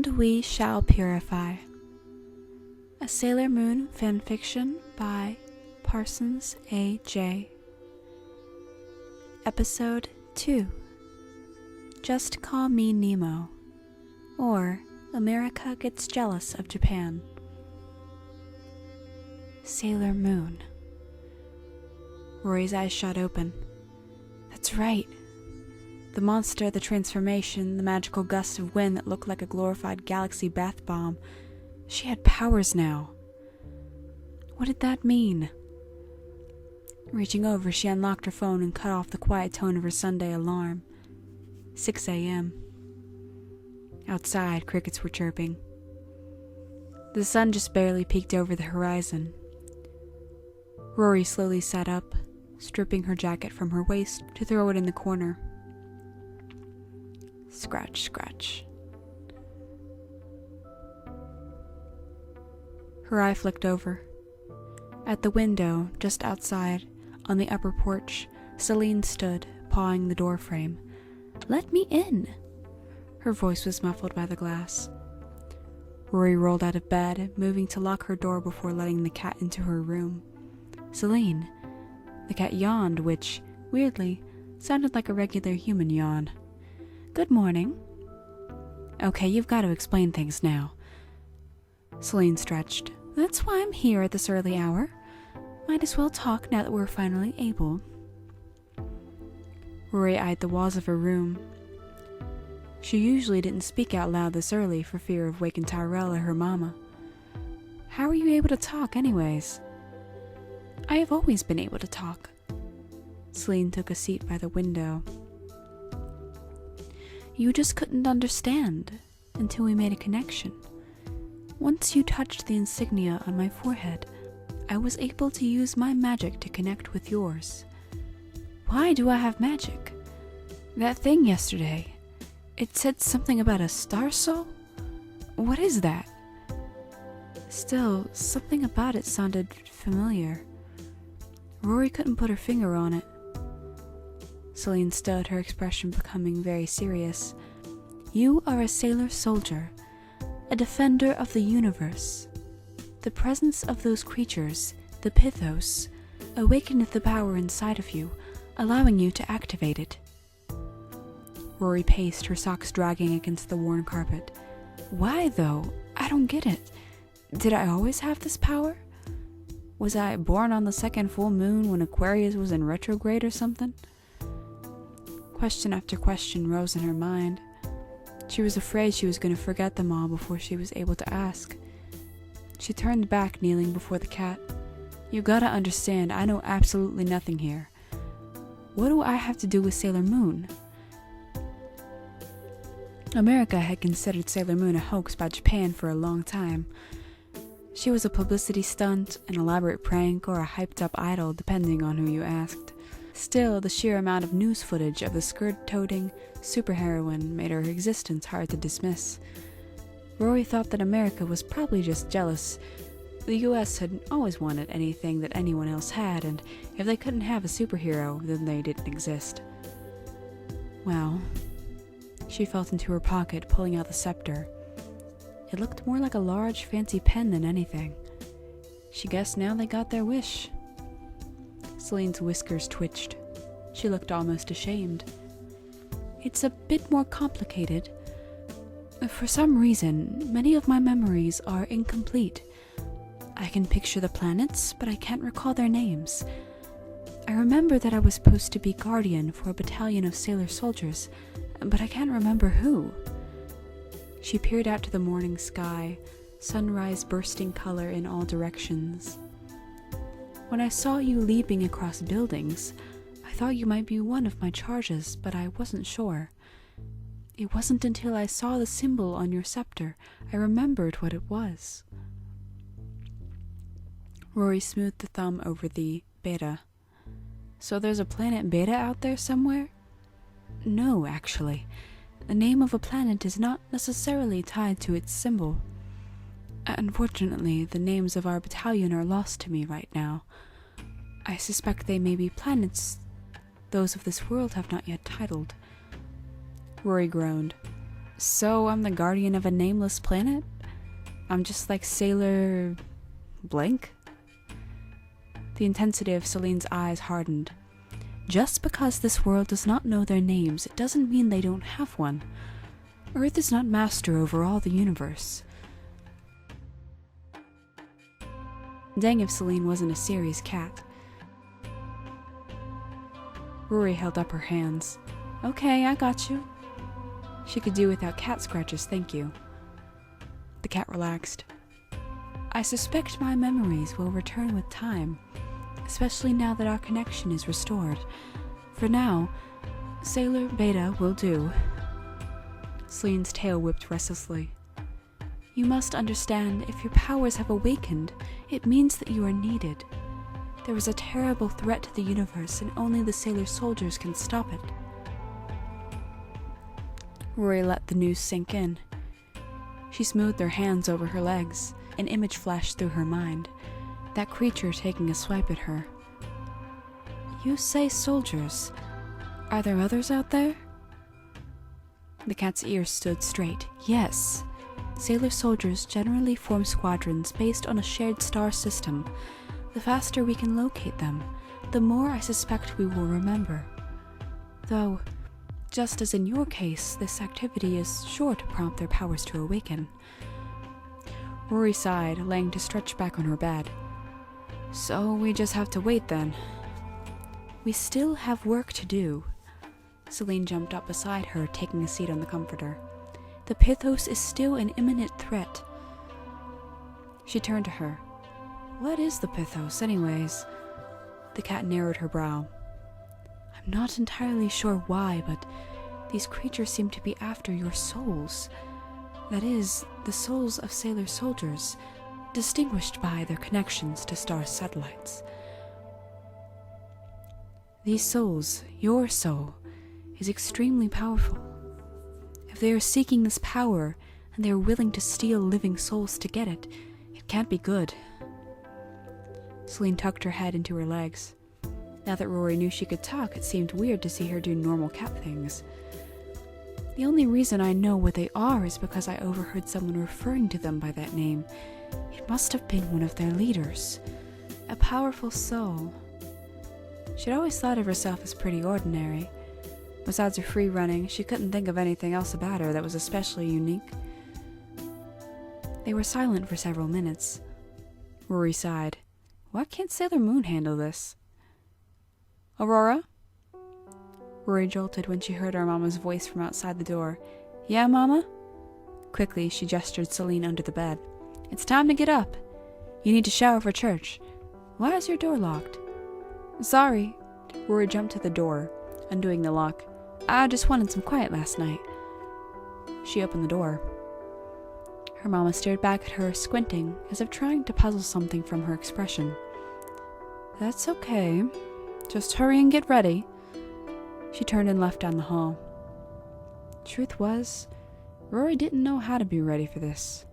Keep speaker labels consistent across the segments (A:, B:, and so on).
A: And we shall purify. A Sailor Moon fanfiction by Parsons A.J. Episode 2. Just Call Me Nemo, or America Gets Jealous of Japan. Sailor Moon. Rory's eyes shot open. That's right. The monster, the transformation, the magical gust of wind that looked like a glorified galaxy bath bomb. She had powers now. What did that mean? Reaching over, she unlocked her phone and cut off the quiet tone of her Sunday alarm. 6 a.m. Outside, crickets were chirping. The sun just barely peeked over the horizon. Rory slowly sat up, stripping her jacket from her waist to throw it in the corner. Scratch, scratch. Her eye flicked over. At the window, just outside, on the upper porch, Celine stood, pawing the doorframe. "Let me in!" Her voice was muffled by the glass. Rory rolled out of bed, moving to lock her door before letting the cat into her room. "Celine." The cat yawned, which, weirdly, sounded like a regular human yawn. "Good morning." "Okay, you've got to explain things now." Celine stretched. "That's why I'm here at this early hour. Might as well talk now that we're finally able." Rory eyed the walls of her room. She usually didn't speak out loud this early for fear of waking Tyrell or her mama. "How are you able to talk anyways?" "I have always been able to talk." Celine took a seat by the window. "You just couldn't understand until we made a connection. Once you touched the insignia on my forehead, I was able to use my magic to connect with yours." "Why do I have magic?" "That thing yesterday. It said something about a star soul? What is that?" Still, something about it sounded familiar. Rory couldn't put her finger on it. Celine stood, her expression becoming very serious. "You are a sailor soldier, a defender of the universe. The presence of those creatures, the Pythos, awakened the power inside of you, allowing you to activate it." Rory paced, her socks dragging against the worn carpet. "Why, though? I don't get it. Did I always have this power? Was I born on the second full moon when Aquarius was in retrograde or something?" Question after question rose in her mind. She was afraid she was going to forget them all before she was able to ask. She turned back, kneeling before the cat. "You gotta understand, I know absolutely nothing here. What do I have to do with Sailor Moon?" America had considered Sailor Moon a hoax by Japan for a long time. She was a publicity stunt, an elaborate prank, or a hyped-up idol, depending on who you asked. Still, the sheer amount of news footage of the skirt-toting superheroine made her existence hard to dismiss. Rory thought that America was probably just jealous. The US had always wanted anything that anyone else had, and if they couldn't have a superhero, then they didn't exist. Well, she felt into her pocket, pulling out the scepter. It looked more like a large, fancy pen than anything. She guessed now they got their wish. Celine's whiskers twitched. She looked almost ashamed. "It's a bit more complicated. For some reason, many of my memories are incomplete. I can picture the planets, but I can't recall their names. I remember that I was supposed to be guardian for a battalion of sailor soldiers, but I can't remember who." She peered out to the morning sky, sunrise bursting color in all directions. "When I saw you leaping across buildings, I thought you might be one of my charges, but I wasn't sure. It wasn't until I saw the symbol on your scepter I remembered what it was." Rory smoothed the thumb over the Beta. "So there's a planet Beta out there somewhere?" "No, actually. The name of a planet is not necessarily tied to its symbol. Unfortunately, the names of our battalion are lost to me right now. I suspect they may be planets those of this world have not yet titled." Rory groaned. So I'm the guardian of a nameless planet? I'm just like Sailor... blank? The intensity of Celine's eyes hardened. Just because this world does not know their names, it doesn't mean they don't have one. Earth is not master over all the universe. Dang if Celine wasn't a serious cat. Rory held up her hands. Okay, I got you. She could do without cat scratches, thank you. The cat relaxed. I suspect my memories will return with time, especially now that our connection is restored. For now, Sailor Beta will do. Celine's tail whipped restlessly. You must understand, if your powers have awakened, it means that you are needed. There is a terrible threat to the universe, and only the Sailor soldiers can stop it. Rory let the news sink in. She smoothed her hands over her legs. An image flashed through her mind. That creature taking a swipe at her. You say soldiers. Are there others out there? The cat's ears stood straight. Yes. Sailor soldiers generally form squadrons based on a shared star system. The faster we can locate them, the more I suspect we will remember. Though, just as in your case, this activity is sure to prompt their powers to awaken. Rory sighed, laying to stretch back on her bed. So we just have to wait then. We still have work to do. Celine jumped up beside her, taking a seat on the comforter. The Pythos is still an imminent threat. She turned to her. What is the Pythos, anyways? The cat narrowed her brow. I'm not entirely sure why, but these creatures seem to be after your souls. That is, the souls of Sailor soldiers, distinguished by their connections to star satellites. These souls, your soul, is extremely powerful. If they are seeking this power, and they are willing to steal living souls to get it, it can't be good. Celine tucked her head into her legs. Now that Rory knew she could talk, it seemed weird to see her do normal cat things. The only reason I know what they are is because I overheard someone referring to them by that name. It must have been one of their leaders. A powerful soul. She'd always thought of herself as pretty ordinary. Besides her free running, she couldn't think of anything else about her that was especially unique. They were silent for several minutes. Rory sighed. Why can't Sailor Moon handle this? Aurora? Rory jolted when she heard her mama's voice from outside the door. Yeah, Mama? Quickly, she gestured Celine under the bed. It's time to get up. You need to shower for church. Why is your door locked? Sorry. Rory jumped to the door, undoing the lock. I just wanted some quiet last night. She opened the door. Her mama stared back at her, squinting, as if trying to puzzle something from her expression. That's okay. Just hurry and get ready. She turned and left down the hall. Truth was, Rory didn't know how to be ready for this.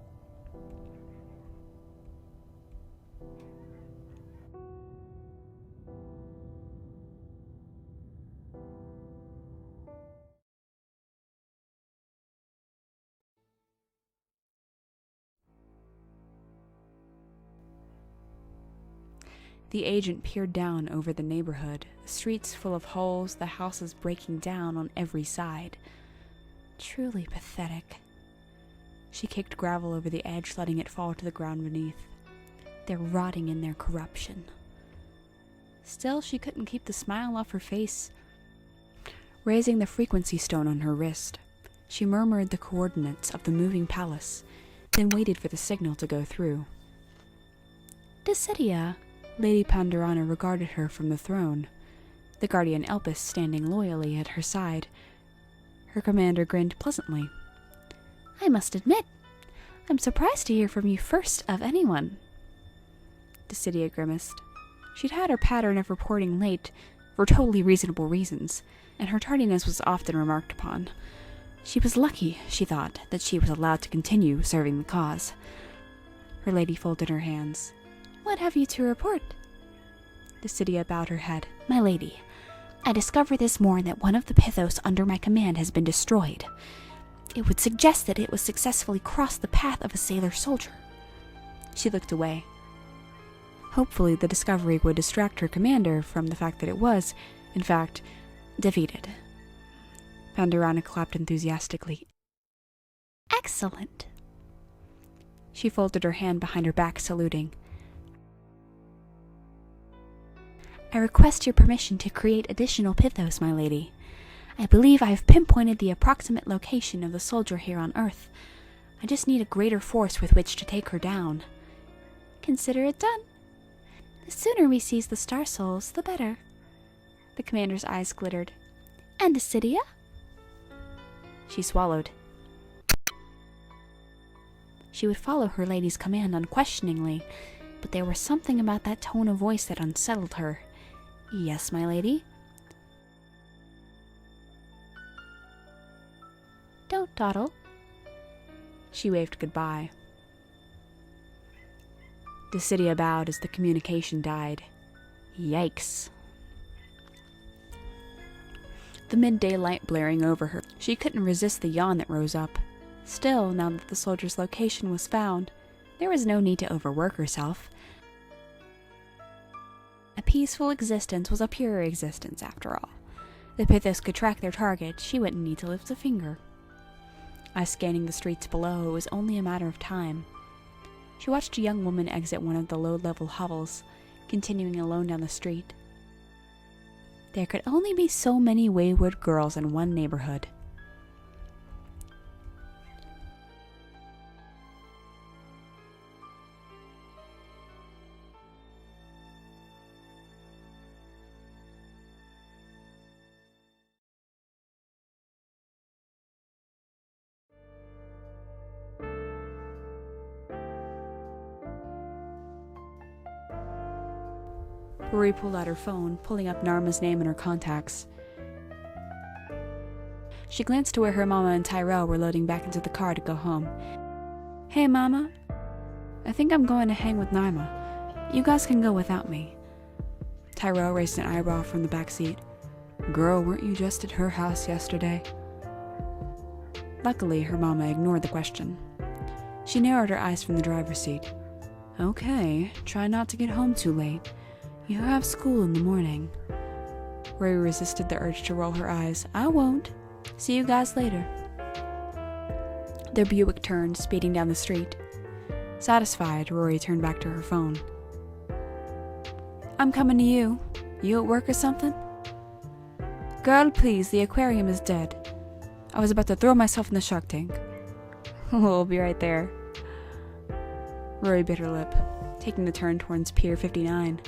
A: The agent peered down over the neighborhood, the streets full of holes, the houses breaking down on every side. Truly pathetic. She kicked gravel over the edge, letting it fall to the ground beneath. They're rotting in their corruption. Still, she couldn't keep the smile off her face. Raising the frequency stone on her wrist, she murmured the coordinates of the moving palace, then waited for the signal to go through. Decidia. Lady Pandorana regarded her from the throne, the guardian Elpis standing loyally at her side. Her commander grinned pleasantly. I must admit, I'm surprised to hear from you first of anyone. Decidia grimaced. She'd had her pattern of reporting late for totally reasonable reasons, and her tardiness was often remarked upon. She was lucky, she thought, that she was allowed to continue serving the cause. Her lady folded her hands. What have you to report? Decidia bowed her head. My lady, I discover this morn that one of the Pythos under my command has been destroyed. It would suggest that it was successfully crossed the path of a sailor soldier. She looked away. Hopefully the discovery would distract her commander from the fact that it was, in fact, defeated. Pandorana clapped enthusiastically. Excellent. She folded her hand behind her back, saluting. I request your permission to create additional pithos, my lady. I believe I have pinpointed the approximate location of the soldier here on Earth. I just need a greater force with which to take her down. Consider it done. The sooner we seize the star souls, the better. The commander's eyes glittered. And Acidia? She swallowed. She would follow her lady's command unquestioningly, but there was something about that tone of voice that unsettled her. Yes, my lady? Don't dawdle. She waved goodbye. Decidia bowed as the communication died. Yikes. The midday light blaring over her, she couldn't resist the yawn that rose up. Still, now that the soldier's location was found, there was no need to overwork herself. A peaceful existence was a pure existence, after all. The Pithos could track their target, she wouldn't need to lift a finger. As scanning the streets below, it was only a matter of time. She watched a young woman exit one of the low-level hovels, continuing alone down the street. There could only be so many wayward girls in one neighborhood. Rory pulled out her phone, pulling up Narma's name in her contacts. She glanced to where her mama and Tyrell were loading back into the car to go home. Hey, Mama. I think I'm going to hang with Narma. You guys can go without me. Tyrell raised an eyebrow from the back seat. Girl, weren't you just at her house yesterday? Luckily, her mama ignored the question. She narrowed her eyes from the driver's seat. Okay, try not to get home too late. You have school in the morning. Rory resisted the urge to roll her eyes. I won't. See you guys later. Their Buick turned, speeding down the street. Satisfied, Rory turned back to her phone. I'm coming to you. You at work or something? Girl, please, the aquarium is dead. I was about to throw myself in the shark tank. We'll be right there. Rory bit her lip, taking the turn towards Pier 59.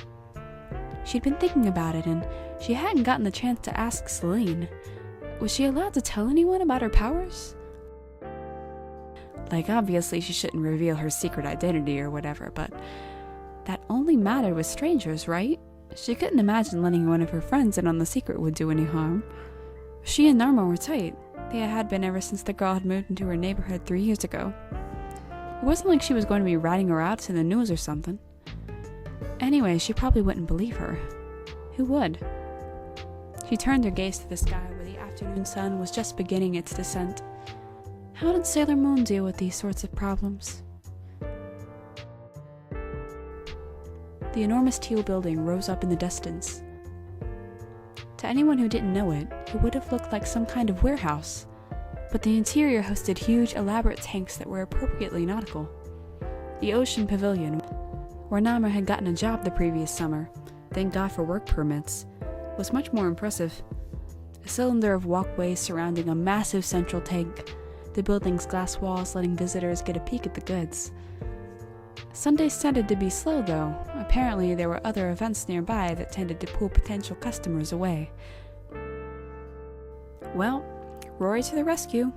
A: She'd been thinking about it, and she hadn't gotten the chance to ask Celine. Was she allowed to tell anyone about her powers? Like, obviously she shouldn't reveal her secret identity or whatever, but that only mattered with strangers, right? She couldn't imagine letting one of her friends in on the secret would do any harm. She and Narma were tight. They had been ever since the girl had moved into her neighborhood 3 years ago. It wasn't like she was going to be ratting her out to the news or something. Anyway, she probably wouldn't believe her. Who would? She turned her gaze to the sky where the afternoon sun was just beginning its descent. How did Sailor Moon deal with these sorts of problems? The enormous teal building rose up in the distance. To anyone who didn't know it, it would have looked like some kind of warehouse, but the interior hosted huge, elaborate tanks that were appropriately nautical. The Ocean Pavilion, where Nama had gotten a job the previous summer, thank God for work permits, was much more impressive. A cylinder of walkways surrounding a massive central tank, the building's glass walls letting visitors get a peek at the goods. Sundays tended to be slow, though. Apparently, there were other events nearby that tended to pull potential customers away. Well, Rory to the rescue.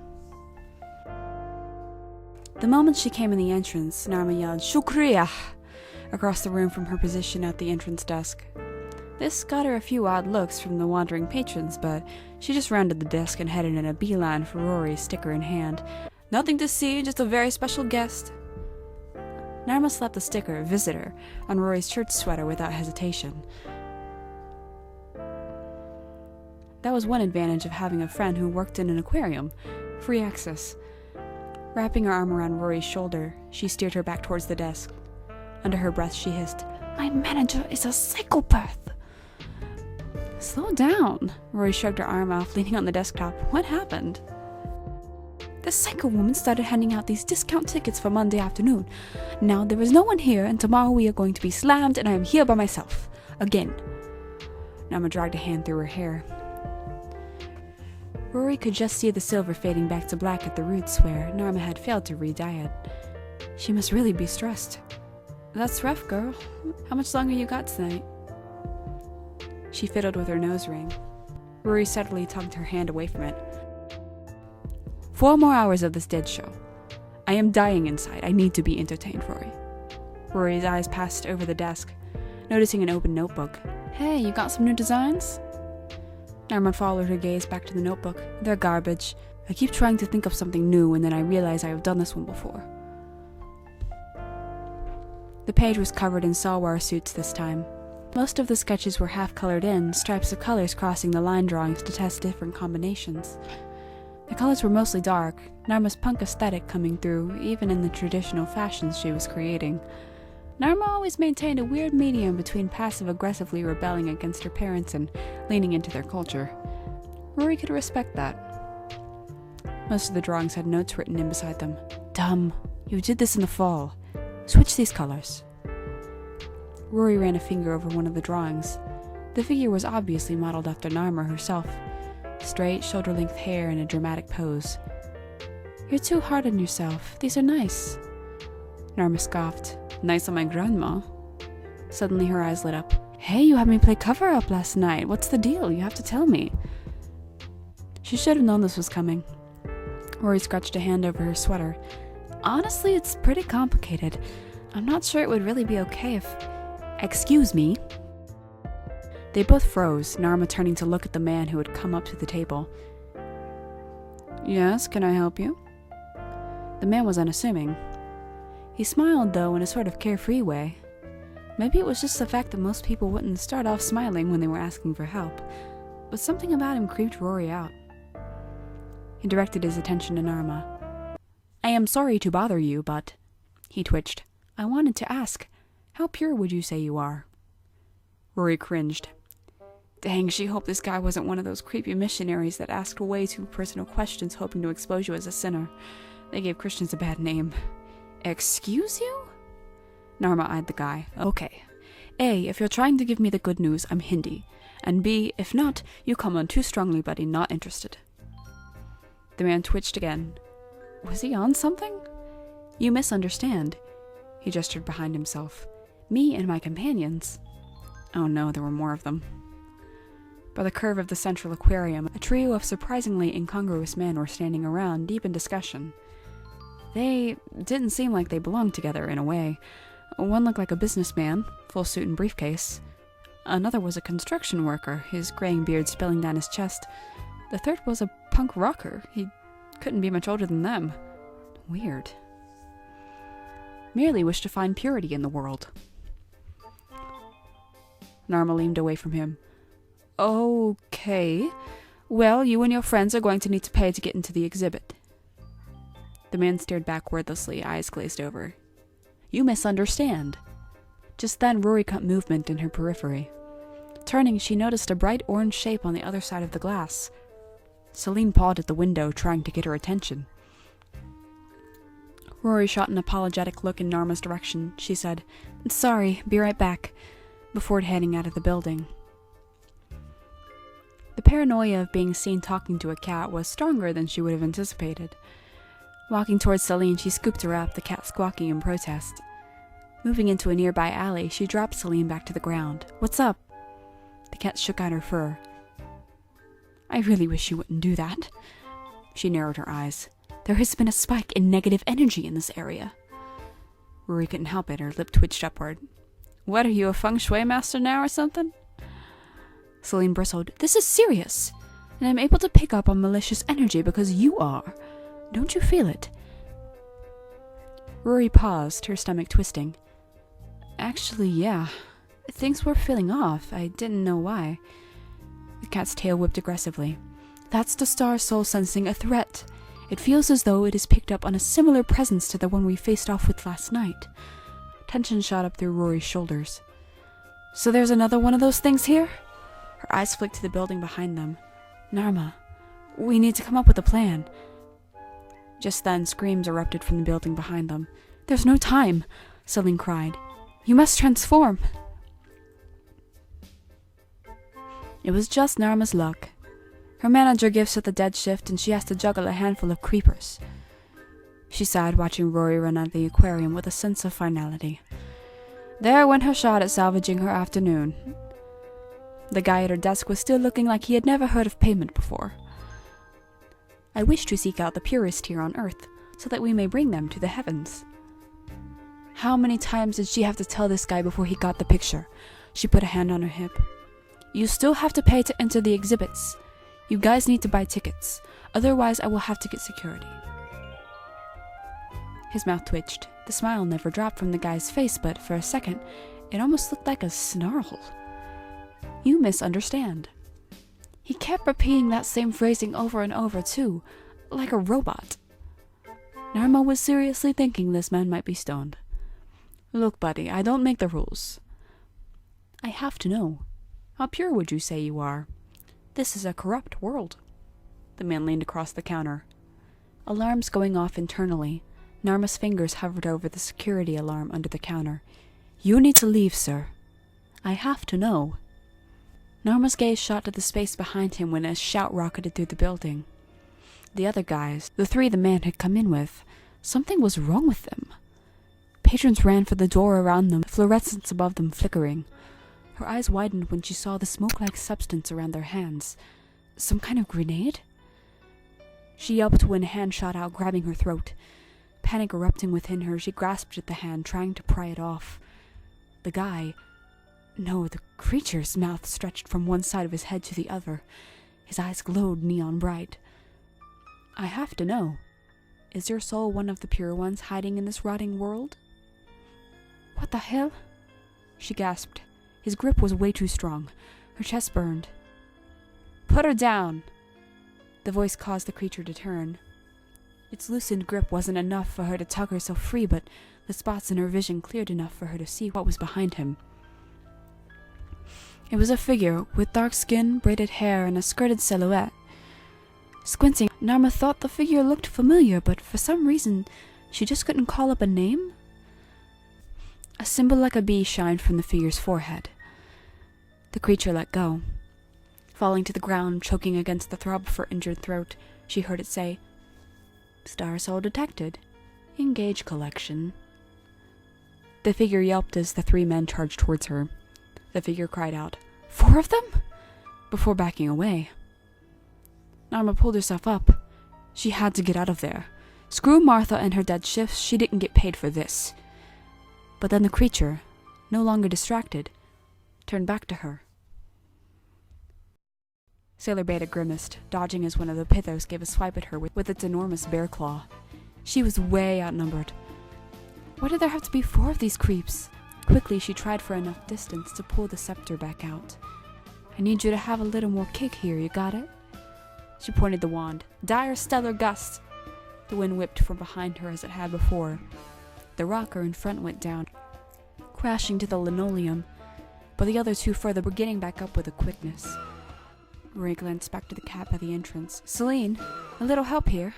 A: The moment she came in the entrance, Narma yelled, "Shukriya!" across the room from her position at the entrance desk. This got her a few odd looks from the wandering patrons, but she just rounded the desk and headed in a beeline for Rory, sticker in hand. "Nothing to see, just a very special guest." Narma slapped the sticker, "Visitor," on Rory's church sweater without hesitation. That was one advantage of having a friend who worked in an aquarium. Free access. Wrapping her arm around Rory's shoulder, she steered her back towards the desk. Under her breath, she hissed, "My manager is a psychopath!" Slow down. Rory shrugged her arm off, leaning on the desktop. What happened? The psycho woman started handing out these discount tickets for Monday afternoon. Now there is no one here, and tomorrow we are going to be slammed, and I am here by myself. Again. Narma dragged a hand through her hair. Rory could just see the silver fading back to black at the roots where Narma had failed to re-dye it. She must really be stressed. That's rough, girl. How much longer you got tonight? She fiddled with her nose ring. Rory subtly tugged her hand away from it. 4 more hours of this dead show. I am dying inside. I need to be entertained, Rory. Rory's eyes passed over the desk, noticing an open notebook. Hey, you got some new designs? Narma followed her gaze back to the notebook. They're garbage. I keep trying to think of something new, and then I realize I have done this one before. The page was covered in salwar suits this time. Most of the sketches were half colored in, stripes of colors crossing the line drawings to test different combinations. The colors were mostly dark, Narma's punk aesthetic coming through, even in the traditional fashions she was creating. Narma always maintained a weird medium between passive-aggressively rebelling against her parents and leaning into their culture. Rory could respect that. Most of the drawings had notes written in beside them. Dumb. You did this in the fall. Switch these colors. Rory ran a finger over one of the drawings. The figure was obviously modeled after Narma herself. Straight, shoulder-length hair in a dramatic pose. You're too hard on yourself. These are nice. Narma scoffed. Nice on my grandma. Suddenly her eyes lit up. Hey, you had me play cover-up last night. What's the deal? You have to tell me. She should have known this was coming. Rory scratched a hand over her sweater. Honestly, it's pretty complicated. I'm not sure it would really be okay if... Excuse me. They both froze, Narma turning to look at the man who had come up to the table. Yes, can I help you? The man was unassuming. He smiled, though, in a sort of carefree way. Maybe it was just the fact that most people wouldn't start off smiling when they were asking for help, but something about him creeped Rory out. He directed his attention to Narma. I am sorry to bother you, but... He twitched. I wanted to ask, how pure would you say you are? Rory cringed. Dang, she hoped this guy wasn't one of those creepy missionaries that asked way too personal questions hoping to expose you as a sinner. They gave Christians a bad name. Excuse you? Narma eyed the guy. Okay. A, if you're trying to give me the good news, I'm Hindi. And B, if not, you come on too strongly, buddy, not interested. The man twitched again. Was he on something? You misunderstand. He gestured behind himself. Me and my companions. Oh no, there were more of them. By the curve of the central aquarium, a trio of surprisingly incongruous men were standing around, deep in discussion. They didn't seem like they belonged together, in a way. One looked like a businessman, full suit and briefcase. Another was a construction worker, his graying beard spilling down his chest. The third was a punk rocker. He couldn't be much older than them. Weird. Merely wished to find purity in the world. Narma leaned away from him. Okay. Well, you and your friends are going to need to pay to get into the exhibit. The man stared back wordlessly, eyes glazed over. You misunderstand. Just then, Rory caught movement in her periphery. Turning, she noticed a bright orange shape on the other side of the glass. Celine pawed at the window, trying to get her attention. Rory shot an apologetic look in Narma's direction. She said, Sorry, be right back, before heading out of the building. The paranoia of being seen talking to a cat was stronger than she would have anticipated. Walking towards Celine, she scooped her up, the cat squawking in protest. Moving into a nearby alley, she dropped Celine back to the ground. What's up? The cat shook out her fur. I really wish you wouldn't do that. She narrowed her eyes. There has been a spike in negative energy in this area. Rory couldn't help it, her lip twitched upward. What, are you a feng shui master now or something? Celine bristled. This is serious, and I'm able to pick up on malicious energy because you are. Don't you feel it? Rory paused, her stomach twisting. Actually, yeah. Things were feeling off. I didn't know why. The cat's tail whipped aggressively. That's the star soul sensing a threat. It feels as though it has picked up on a similar presence to the one we faced off with last night. Tension shot up through Rory's shoulders. So there's another one of those things here? Her eyes flicked to the building behind them. Narma, we need to come up with a plan. Just then, screams erupted from the building behind them. There's no time, Celine cried. You must transform. It was just Narma's luck. Her manager gives her the dead shift and she has to juggle a handful of creepers. She sighed, watching Rory run out of the aquarium with a sense of finality. There went her shot at salvaging her afternoon. The guy at her desk was still looking like he had never heard of payment before. I wish to seek out the purest here on earth, so that we may bring them to the heavens. How many times did she have to tell this guy before he got the picture? She put a hand on her hip. You still have to pay to enter the exhibits. You guys need to buy tickets, otherwise I will have to get security. His mouth twitched. The smile never dropped from the guy's face, but for a second, it almost looked like a snarl. You misunderstand. He kept repeating that same phrasing over and over, too, like a robot. Narma was seriously thinking this man might be stoned. Look, buddy, I don't make the rules. I have to know. How pure would you say you are? This is a corrupt world. The man leaned across the counter. Alarms going off internally. Narma's fingers hovered over the security alarm under the counter. You need to leave, sir. I have to know. Narma's gaze shot to the space behind him when a shout rocketed through the building. The other guys, the three the man had come in with, something was wrong with them. Patrons ran for the door around them, the fluorescence above them flickering. Her eyes widened when she saw the smoke-like substance around their hands. Some kind of grenade? She yelped when a hand shot out, grabbing her throat. Panic erupting within her, she grasped at the hand, trying to pry it off. The guy... No, the creature's mouth stretched from one side of his head to the other. His eyes glowed neon bright. I have to know. Is your soul one of the pure ones hiding in this rotting world? What the hell? She gasped. His grip was way too strong. Her chest burned. Put her down! The voice caused the creature to turn. Its loosened grip wasn't enough for her to tug herself free, but the spots in her vision cleared enough for her to see what was behind him. It was a figure with dark skin, braided hair, and a skirted silhouette. Squinting, Narma thought the figure looked familiar, but for some reason, she just couldn't call up a name. A symbol like a bee shined from the figure's forehead. The creature let go. Falling to the ground, choking against the throb of her injured throat, she heard it say, Star soul detected. Engage collection. The figure yelped as the three men charged towards her. The figure cried out, 4 of them? Before backing away. Narma pulled herself up. She had to get out of there. Screw Martha and her dead shifts, she didn't get paid for this. But then the creature, no longer distracted, turned back to her. Sailor Beta grimaced, dodging as one of the pithos gave a swipe at her with its enormous bear claw. She was way outnumbered. Why did there have to be 4 of these creeps? Quickly, she tried for enough distance to pull the scepter back out. I need you to have a little more kick here, you got it? She pointed the wand. Dire stellar gust! The wind whipped from behind her as it had before. The rocker in front went down, crashing to the linoleum, but the other 2 further were getting back up with a quickness. Rory glanced back to the cat by the entrance. Celine, a little help here.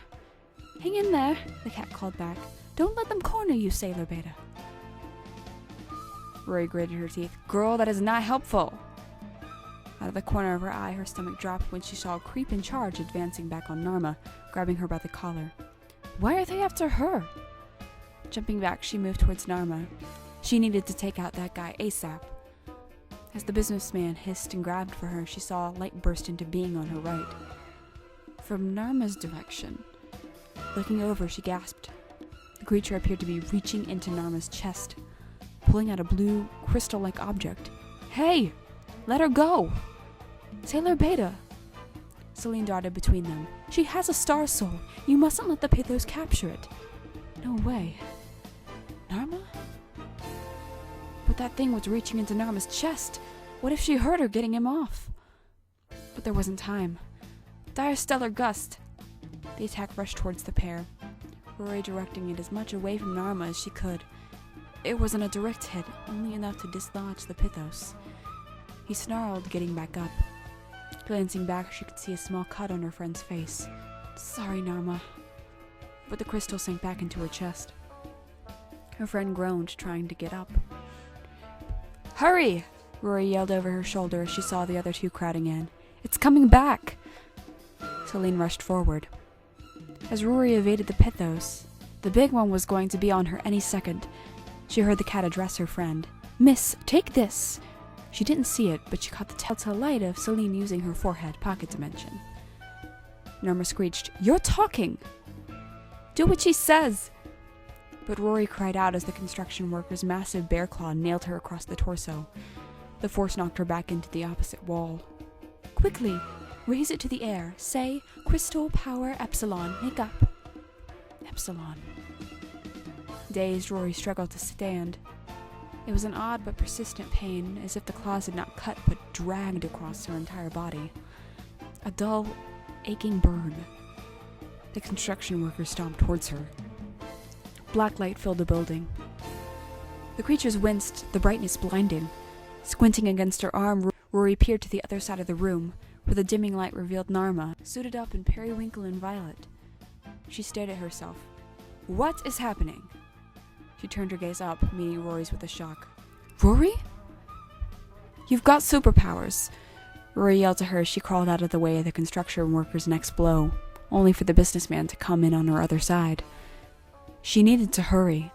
A: Hang in there, the cat called back. Don't let them corner you, Sailor Beta. Rory gritted her teeth. Girl, that is not helpful. Out of the corner of her eye, her stomach dropped when she saw a creep in charge advancing back on Narma, grabbing her by the collar. Why are they after her? Jumping back, she moved towards Narma. She needed to take out that guy ASAP. As the businessman hissed and grabbed for her, she saw a light burst into being on her right. From Narma's direction. Looking over, she gasped. The creature appeared to be reaching into Narma's chest, pulling out a blue, crystal-like object. Hey! Let her go! Sailor Beta! Celine darted between them. She has a star soul. You mustn't let the Pathos capture it. No way. Narma? But that thing was reaching into Narma's chest. What if she heard her getting him off? But there wasn't time. Dire stellar gust. The attack rushed towards the pair, Rory directing it as much away from Narma as she could. It wasn't a direct hit, only enough to dislodge the Pithos. He snarled, getting back up. Glancing back, she could see a small cut on her friend's face. "Sorry, Narma." But the crystal sank back into her chest. Her friend groaned, trying to get up. "Hurry!" Rory yelled over her shoulder as she saw the other two crowding in. "It's coming back!" Celine rushed forward. As Rory evaded the Pithos, the big one was going to be on her any second. She heard the cat address her friend. "Miss, take this!" She didn't see it, but she caught the telltale light of Celine using her forehead pocket dimension. Norma screeched, "You're talking!" "Do what she says!" But Rory cried out as the construction worker's massive bear claw nailed her across the torso. The force knocked her back into the opposite wall. "Quickly! Raise it to the air. Say, Crystal Power Epsilon. Make up." Epsilon. Dazed, Rory struggled to stand. It was an odd but persistent pain, as if the claws had not cut but dragged across her entire body. A dull, aching burn. The construction worker stomped towards her. Black light filled the building. The creatures winced, the brightness blinding. Squinting against her arm, Rory peered to the other side of the room, where the dimming light revealed Narma, suited up in periwinkle and violet. She stared at herself. "What is happening?" She turned her gaze up, meeting Rory's with a shock. "Rory? You've got superpowers!" Rory yelled to her as she crawled out of the way of the construction worker's next blow, only for the businessman to come in on her other side. She needed to hurry.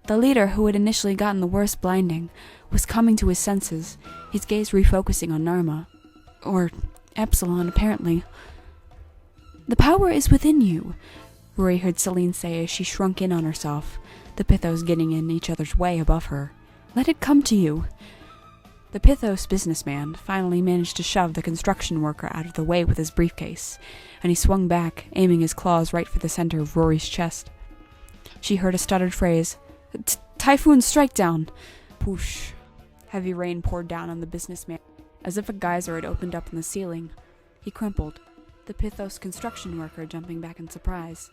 A: The leader, who had initially gotten the worst blinding, was coming to his senses, his gaze refocusing on Narma. Or Epsilon, apparently. "The power is within you," Rory heard Celine say as she shrunk in on herself, the Pithos getting in each other's way above her. "Let it come to you." The Pithos businessman finally managed to shove the construction worker out of the way with his briefcase, and he swung back, aiming his claws right for the center of Rory's chest. She heard a stuttered phrase, "Typhoon strike down!" Whoosh. Heavy rain poured down on the businessman, as if a geyser had opened up in the ceiling. He crumpled, the Pithos construction worker jumping back in surprise.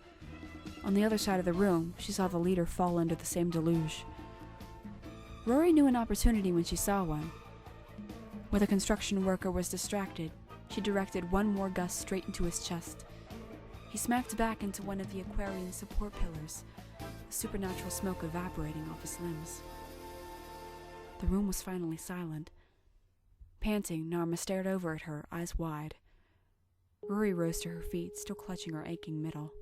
A: On the other side of the room, she saw the leader fall under the same deluge. Rory knew an opportunity when she saw one. When the construction worker was distracted, she directed one more gust straight into his chest. He smacked back into one of the aquarium's support pillars, the supernatural smoke evaporating off his limbs. The room was finally silent. Panting, Narma stared over at her, eyes wide. Rory rose to her feet, still clutching her aching middle.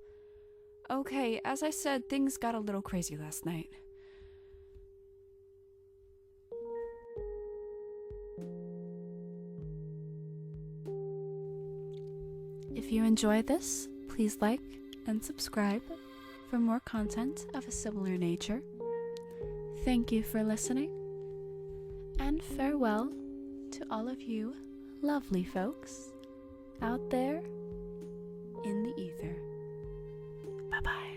A: "Okay, as I said, things got a little crazy last night." If you enjoyed this, please like and subscribe for more content of a similar nature. Thank you for listening, and farewell to all of you lovely folks out there in the ether. Bye-bye.